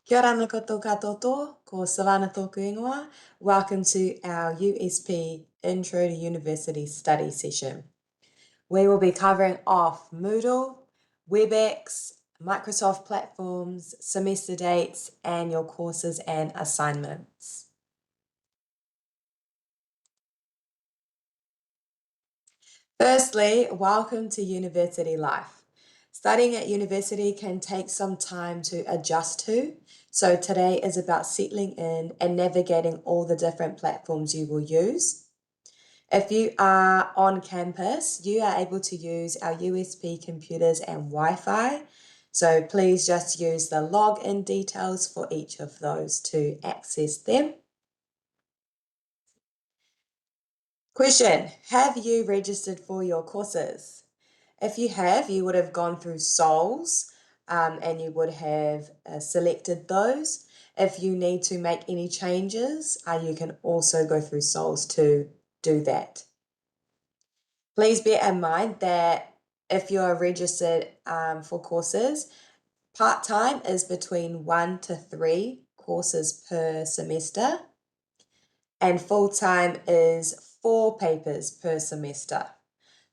Kia ora no koutou katoto, ko Savannah tōku ingoa. Welcome to our USP Intro to University Study session. We will be covering off Moodle, WebEx, Microsoft platforms, semester dates, and your courses and assignments. Firstly, welcome to university life. Studying at university can take some time to adjust to, so today is about settling in and navigating all the different platforms you will use. If you are on campus, you are able to use our USB computers and Wi-Fi, so please just use the login details for each of those to access them. Question, have you registered for your courses? If you have, you would have gone through SOLs and you would have selected those. If you need to make any changes, you can also go through SOLs to do that. Please bear in mind that if you are registered for courses, part-time is between 1 to 3 courses per semester, and full-time is 4 papers per semester.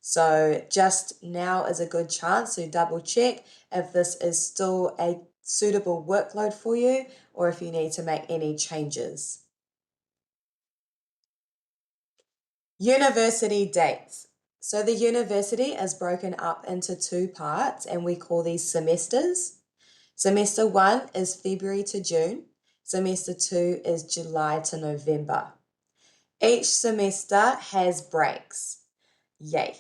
So just now is a good chance to double check if this is still a suitable workload for you or if you need to make any changes. University dates. So the university is broken up into 2 parts and we call these semesters. Semester 1 is February to June. Semester 2 is July to November. Each semester has breaks. Yay.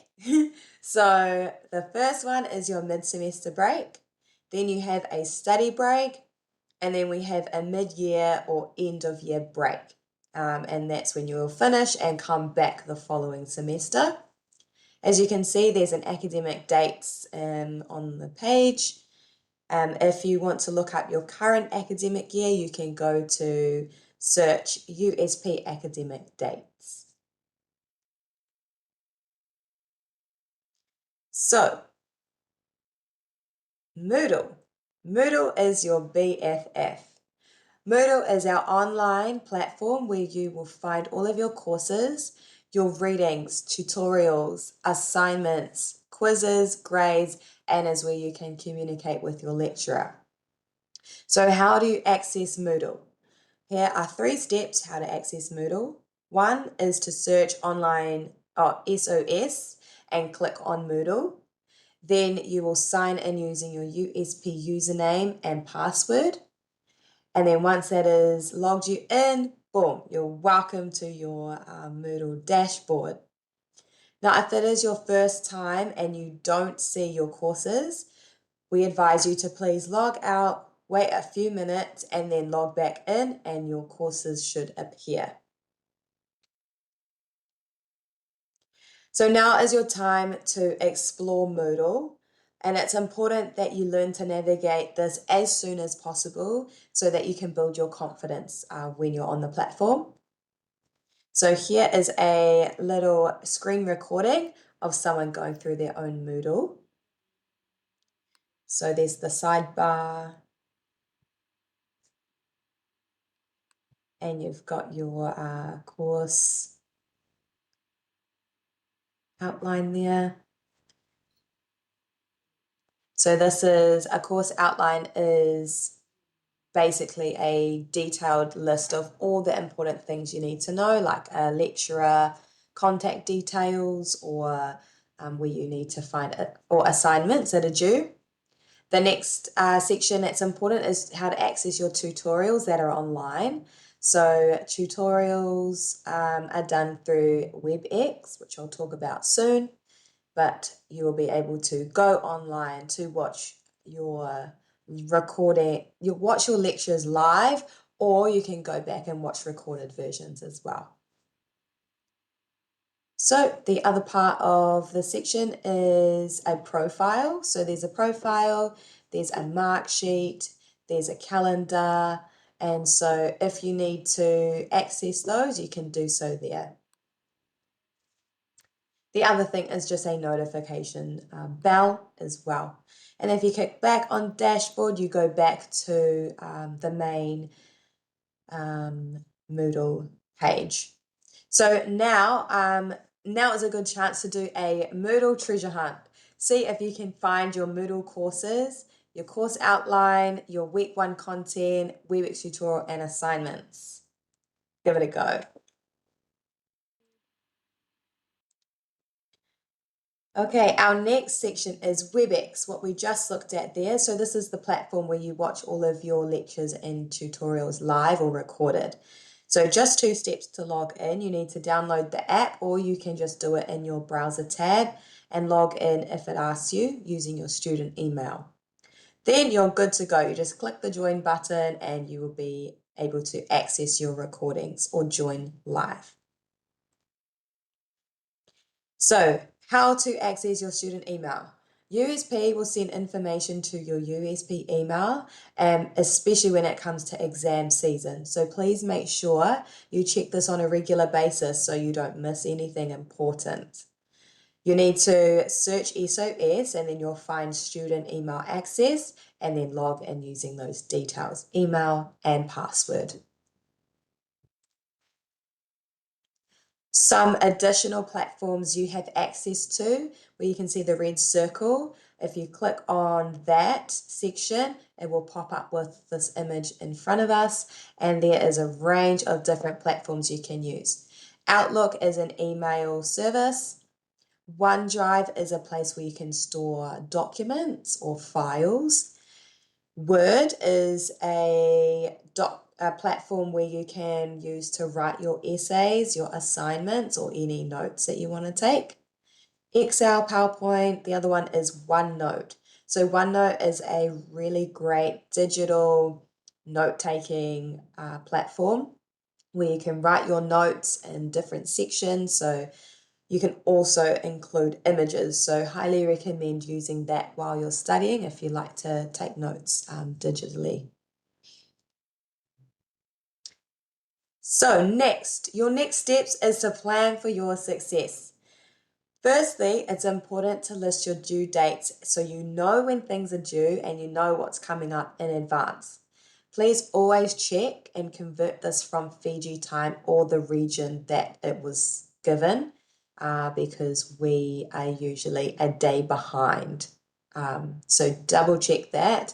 So the first one is your mid-semester break. Then you have a study break. And then we have a mid-year or end-of-year break. And that's when you will finish and come back the following semester. As you can see, there's an academic dates on the page. If you want to look up your current academic year, you can go to search USP academic dates. So, Moodle. Moodle is your BFF. Moodle is our online platform where you will find all of your courses, your readings, tutorials, assignments, quizzes, grades, and is where you can communicate with your lecturer. So how do you access Moodle? Here are 3 steps how to access Moodle. One is to search online SOS and click on Moodle. Then you will sign in using your USP username and password. And then once that is logged you in, boom, you're welcome to your Moodle dashboard. Now, if it is your first time and you don't see your courses, we advise you to please log out, wait a few minutes, and then log back in, and your courses should appear. So now is your time to explore Moodle, and it's important that you learn to navigate this as soon as possible so that you can build your confidence when you're on the platform. So here is a little screen recording of someone going through their own Moodle. So there's the sidebar, and you've got your course outline there. So this is a course outline is basically a detailed list of all the important things you need to know, like a lecturer, contact details, or where you need to find it, or assignments that are due. The next section that's important is how to access your tutorials that are online. So tutorials are done through WebEx, which I'll talk about soon, but you will be able to go online to watch your recording, you watch your lectures live, or you can go back and watch recorded versions as well. So the other part of the section is a profile. So there's a profile, there's a mark sheet, there's a calendar, and so if you need to access those, you can do so there. The other thing is just a notification bell as well. And if you click back on dashboard, you go back to the main Moodle page. So now is a good chance to do a Moodle treasure hunt. See if you can find your Moodle courses, your course outline, your week 1 content, Webex tutorial, and assignments. Give it a go. Okay, our next section is WebEx, what we just looked at there. So this is the platform where you watch all of your lectures and tutorials live or recorded. So just 2 steps to log in. You need to download the app, or you can just do it in your browser tab and log in if it asks you using your student email. Then you're good to go. You just click the join button and you will be able to access your recordings or join live. So, how to access your student email. USP will send information to your USP email, especially when it comes to exam season. So please make sure you check this on a regular basis so you don't miss anything important. You need to search SOS and then you'll find student email access and then log in using those details, email and password. Some additional platforms you have access to where you can see the red circle. If you click on that section, it will pop up with this image in front of us, and there is a range of different platforms you can use. Outlook is an email service. OneDrive is a place where you can store documents or files. Word is a platform where you can use to write your essays, your assignments, or any notes that you want to take. Excel, PowerPoint, the other one is OneNote. So OneNote is a really great digital note-taking platform where you can write your notes in different sections. So you can also include images, so highly recommend using that while you're studying if you like to take notes digitally. So your next steps is to plan for your success. Firstly, it's important to list your due dates so you know when things are due and you know what's coming up in advance. Please always check and convert this from Fiji time or the region that it was given because we are usually a day behind. So double check that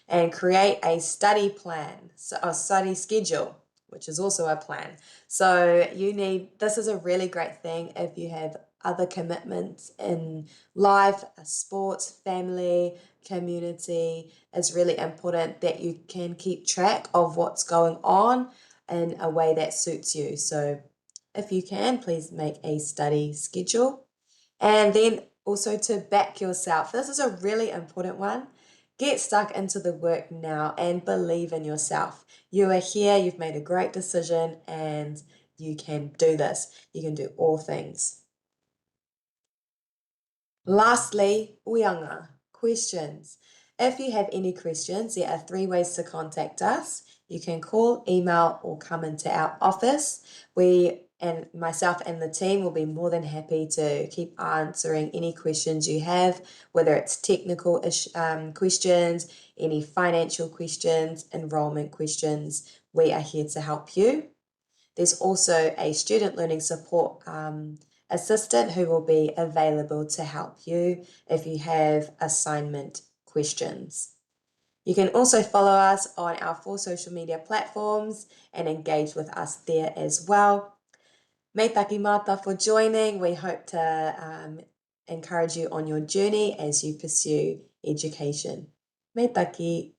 and create a study plan, so a study schedule, which is also a plan. So this is a really great thing if you have other commitments in life, sports, family, community. It's really important that you can keep track of what's going on in a way that suits you. So if you can, please make a study schedule. And then also to back yourself. This is a really important one. Get stuck into the work now and believe in yourself. You are here, you've made a great decision, and you can do this. You can do all things. Lastly, uyanga, questions. If you have any questions, there are 3 ways to contact us. You can call, email, or come into our office. We and myself and the team will be more than happy to keep answering any questions you have, whether it's technical questions, any financial questions, enrollment questions. We are here to help you. There's also a student learning support assistant who will be available to help you if you have assignment questions. You can also follow us on our 4 social media platforms and engage with us there as well. Me taki mata for joining. We hope to encourage you on your journey as you pursue education. Me taki.